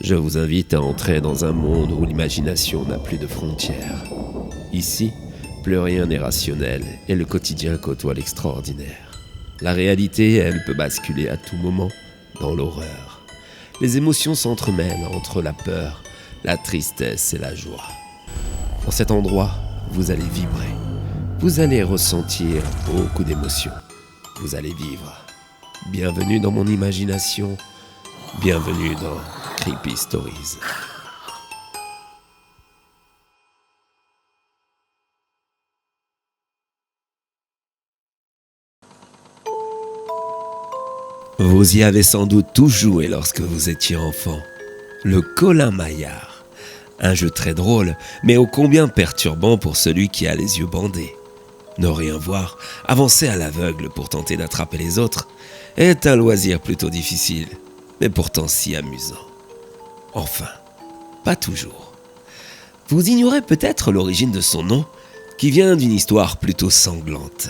Je vous invite à entrer dans un monde où l'imagination n'a plus de frontières. Ici, plus rien n'est rationnel et le quotidien côtoie l'extraordinaire. La réalité, elle, peut basculer à tout moment dans l'horreur. Les émotions s'entremêlent entre la peur, la tristesse et la joie. Dans cet endroit, vous allez vibrer. Vous allez ressentir beaucoup d'émotions. Vous allez vivre. Bienvenue dans mon imagination. Bienvenue dans Creepy Stories. Vous y avez sans doute tous joué lorsque vous étiez enfant. Le Colin-Maillard. Un jeu très drôle, mais ô combien perturbant pour celui qui a les yeux bandés. Ne rien voir, avancer à l'aveugle pour tenter d'attraper les autres, est un loisir plutôt difficile, mais pourtant si amusant. Enfin, pas toujours. Vous ignorez peut-être l'origine de son nom, qui vient d'une histoire plutôt sanglante.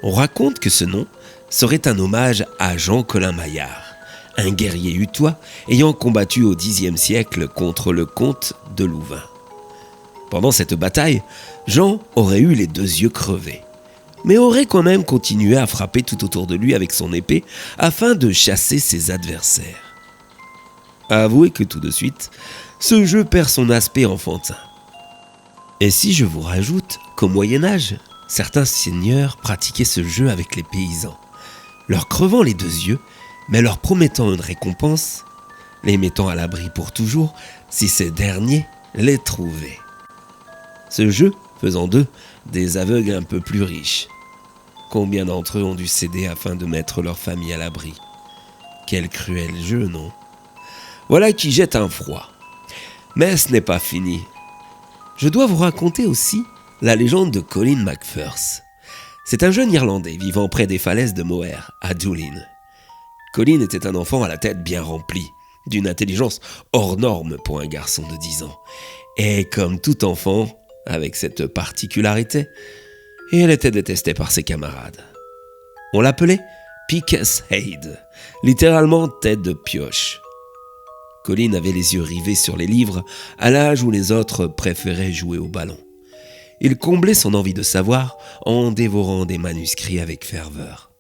On raconte que ce nom serait un hommage à Jean Colin-Maillard, un guerrier hutois ayant combattu au Xe siècle contre le comte de Louvain. Pendant cette bataille, Jean aurait eu les 2 yeux crevés, mais aurait quand même continué à frapper tout autour de lui avec son épée afin de chasser ses adversaires. Avouez que tout de suite, ce jeu perd son aspect enfantin. Et si je vous rajoute qu'au Moyen-Âge, certains seigneurs pratiquaient ce jeu avec les paysans, leur crevant les 2 yeux, mais leur promettant une récompense, les mettant à l'abri pour toujours si ces derniers les trouvaient. Ce jeu faisant d'eux des aveugles un peu plus riches. Combien d'entre eux ont dû céder afin de mettre leur famille à l'abri? Quel cruel jeu, non? Voilà qui jette un froid. Mais ce n'est pas fini. Je dois vous raconter aussi la légende de Colin McPherson. C'est un jeune Irlandais vivant près des falaises de Moher, à Doolin. Colin était un enfant à la tête bien remplie, d'une intelligence hors norme pour un garçon de 10 ans. Et comme tout enfant, avec cette particularité, il était détesté par ses camarades. On l'appelait Pickus Head, littéralement tête de pioche. Colin avait les yeux rivés sur les livres à l'âge où les autres préféraient jouer au ballon. Il comblait son envie de savoir en dévorant des manuscrits avec ferveur.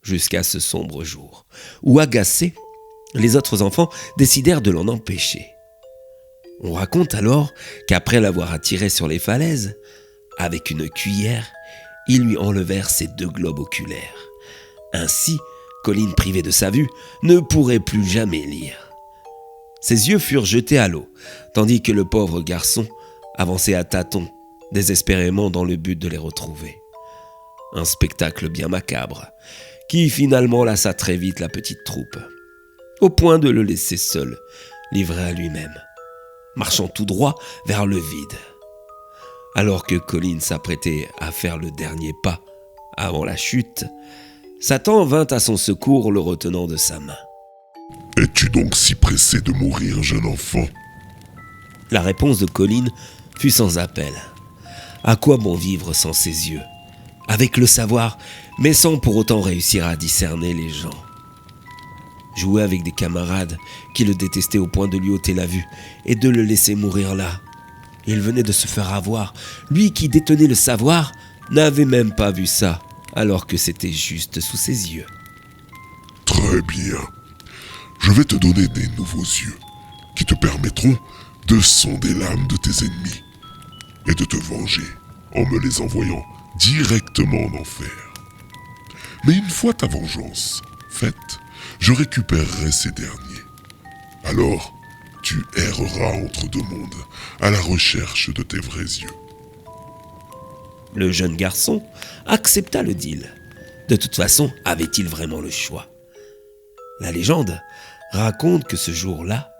Jusqu'à ce sombre jour, où agacés, les autres enfants décidèrent de l'en empêcher. On raconte alors qu'après l'avoir attiré sur les falaises, avec une cuillère, ils lui enlevèrent ses 2 globes oculaires. Ainsi, Colin, privé de sa vue, ne pourrait plus jamais lire. Ses yeux furent jetés à l'eau, tandis que le pauvre garçon avançait à tâtons, désespérément dans le but de les retrouver. Un spectacle bien macabre, qui finalement lassa très vite la petite troupe, au point de le laisser seul, livré à lui-même, marchant tout droit vers le vide. Alors que Colin s'apprêtait à faire le dernier pas avant la chute, Satan vint à son secours, le retenant de sa main. « Es-tu donc si pressé de mourir, jeune enfant ?» La réponse de Colin fut sans appel. À quoi bon vivre sans ses yeux, avec le savoir, mais sans pour autant réussir à discerner les gens? Jouer avec des camarades qui le détestaient au point de lui ôter la vue et de le laisser mourir là. Il venait de se faire avoir. Lui qui détenait le savoir n'avait même pas vu ça, alors que c'était juste sous ses yeux. « Très bien. Je vais te donner des nouveaux yeux qui te permettront de sonder l'âme de tes ennemis et de te venger en me les envoyant directement en enfer. Mais une fois ta vengeance faite, je récupérerai ces derniers. Alors, tu erreras entre 2 mondes à la recherche de tes vrais yeux. » Le jeune garçon accepta le deal. De toute façon, avait-il vraiment le choix? La légende raconte que ce jour-là,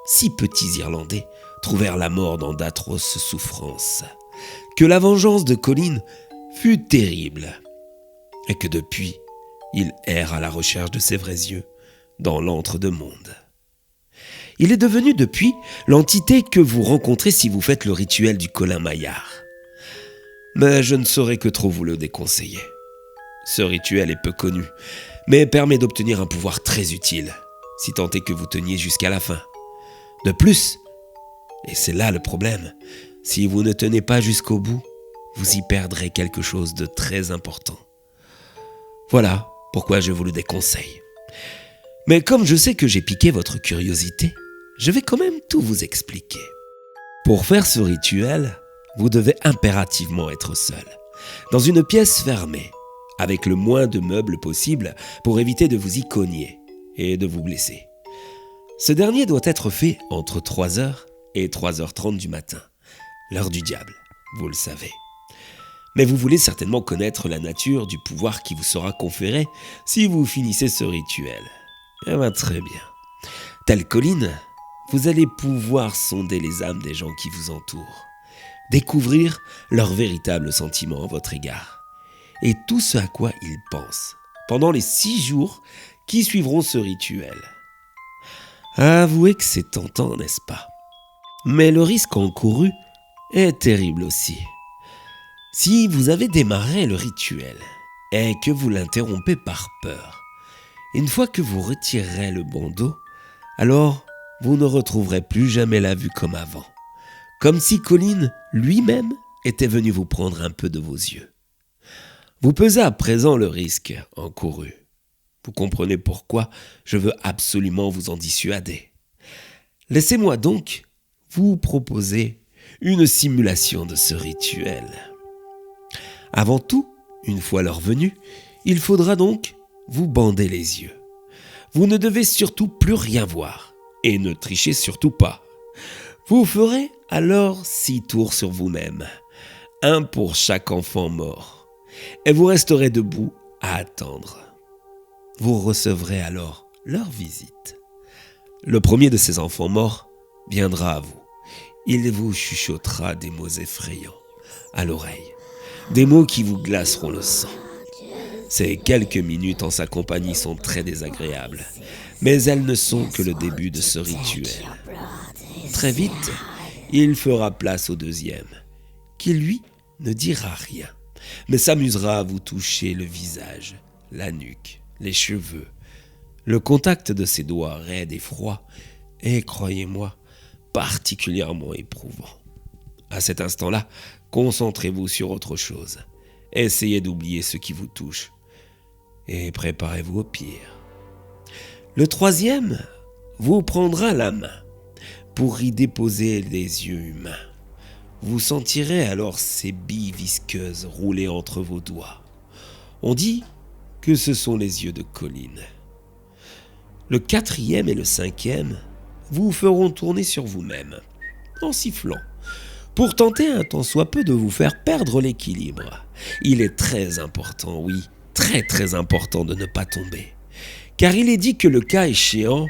6 petits Irlandais trouvèrent la mort dans d'atroces souffrances, que la vengeance de Colin fut terrible, et que depuis, il erre à la recherche de ses vrais yeux dans l'entre-deux-mondes. Il est devenu depuis l'entité que vous rencontrez si vous faites le rituel du Colin-Maillard. Mais je ne saurais que trop vous le déconseiller. Ce rituel est peu connu, mais permet d'obtenir un pouvoir très utile, si tant est que vous teniez jusqu'à la fin. De plus, et c'est là le problème, si vous ne tenez pas jusqu'au bout, vous y perdrez quelque chose de très important. Voilà pourquoi je vous le déconseille. Mais comme je sais que j'ai piqué votre curiosité, je vais quand même tout vous expliquer. Pour faire ce rituel, vous devez impérativement être seul, dans une pièce fermée, avec le moins de meubles possible pour éviter de vous y cogner et de vous blesser. Ce dernier doit être fait entre 3h et 3h30 du matin, l'heure du diable, vous le savez. Mais vous voulez certainement connaître la nature du pouvoir qui vous sera conféré si vous finissez ce rituel. Eh bien, très bien. Telle Colline, vous allez pouvoir sonder les âmes des gens qui vous entourent, découvrir leurs véritables sentiments à votre égard, et tout ce à quoi ils pensent pendant les 6 jours qui suivront ce rituel. Avouez que c'est tentant, n'est-ce pas? Mais le risque encouru est terrible aussi. Si vous avez démarré le rituel et que vous l'interrompez par peur, une fois que vous retirerez le bandeau, alors vous ne retrouverez plus jamais la vue comme avant, comme si Colline lui-même était venu vous prendre un peu de vos yeux. Vous pesez à présent le risque encouru. Vous comprenez pourquoi je veux absolument vous en dissuader. Laissez-moi donc vous proposer une simulation de ce rituel. Avant tout, une fois l'heure venue, il faudra donc vous bander les yeux. Vous ne devez surtout plus rien voir et ne trichez surtout pas. Vous ferez alors 6 tours sur vous-même, un pour chaque enfant mort, et vous resterez debout à attendre. Vous recevrez alors leur visite. Le premier de ces enfants morts viendra à vous. Il vous chuchotera des mots effrayants à l'oreille, des mots qui vous glaceront le sang. Ces quelques minutes en sa compagnie sont très désagréables, mais elles ne sont que le début de ce rituel. Très vite, il fera place au deuxième, qui lui ne dira rien, mais s'amusera à vous toucher le visage, la nuque, les cheveux. Le contact de ses doigts raides et froids est, croyez-moi, particulièrement éprouvant. À cet instant-là, concentrez-vous sur autre chose. Essayez d'oublier ce qui vous touche et préparez-vous au pire. Le troisième vous prendra la main pour y déposer les yeux humains. Vous sentirez alors ces billes visqueuses rouler entre vos doigts. On dit que ce sont les yeux de Colline. Le quatrième et le cinquième vous feront tourner sur vous-même, en sifflant, pour tenter un tant soit peu de vous faire perdre l'équilibre. Il est très important, oui, très important de ne pas tomber, car il est dit que le cas échéant,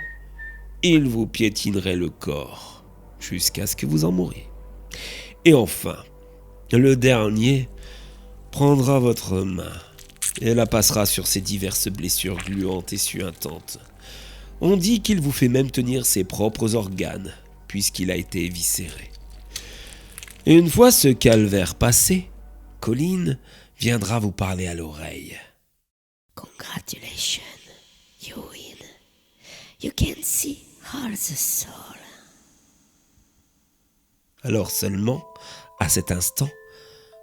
il vous piétinerait le corps, jusqu'à ce que vous en mouriez. Et enfin, le dernier prendra votre main et la passera sur ses diverses blessures gluantes et suintantes. On dit qu'il vous fait même tenir ses propres organes, puisqu'il a été éviscéré. Et une fois ce calvaire passé, Colline viendra vous parler à l'oreille. Congratulations, you win. You can see all the soul. Alors seulement, à cet instant,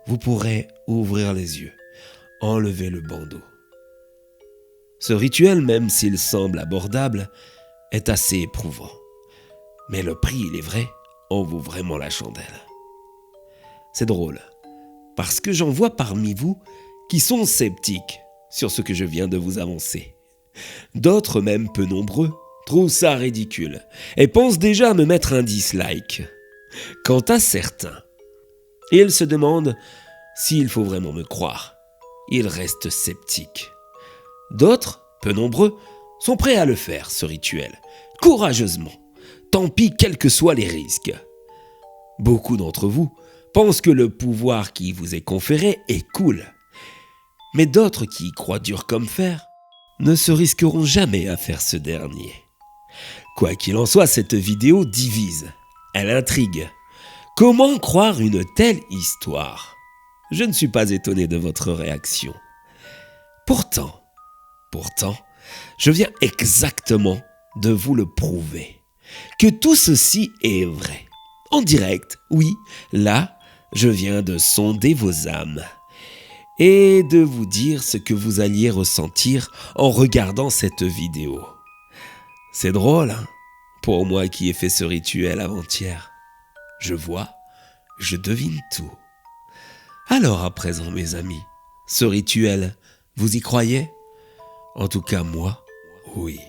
vous pourrez ouvrir les yeux, enlever le bandeau. Ce rituel, même s'il semble abordable, est assez éprouvant. Mais le prix, il est vrai, en vaut vraiment la chandelle. C'est drôle, parce que j'en vois parmi vous qui sont sceptiques sur ce que je viens de vous avancer. D'autres, même peu nombreux, trouvent ça ridicule et pensent déjà à me mettre un dislike. Quant à certains, ils se demandent s'il faut vraiment me croire. Ils restent sceptiques. D'autres, peu nombreux, sont prêts à le faire, ce rituel, courageusement. Tant pis, quels que soient les risques. Beaucoup d'entre vous pensent que le pouvoir qui vous est conféré est cool. Mais d'autres qui y croient dur comme fer ne se risqueront jamais à faire ce dernier. Quoi qu'il en soit, cette vidéo divise. Elle intrigue. Comment croire une telle histoire ? Je ne suis pas étonné de votre réaction. Pourtant, je viens exactement de vous le prouver, que tout ceci est vrai. En direct, oui, là, je viens de sonder vos âmes et de vous dire ce que vous alliez ressentir en regardant cette vidéo. C'est drôle, hein, pour moi qui ai fait ce rituel avant-hier. Je vois, je devine tout. Alors à présent, mes amis, ce rituel, vous y croyez ? En tout cas, moi, oui.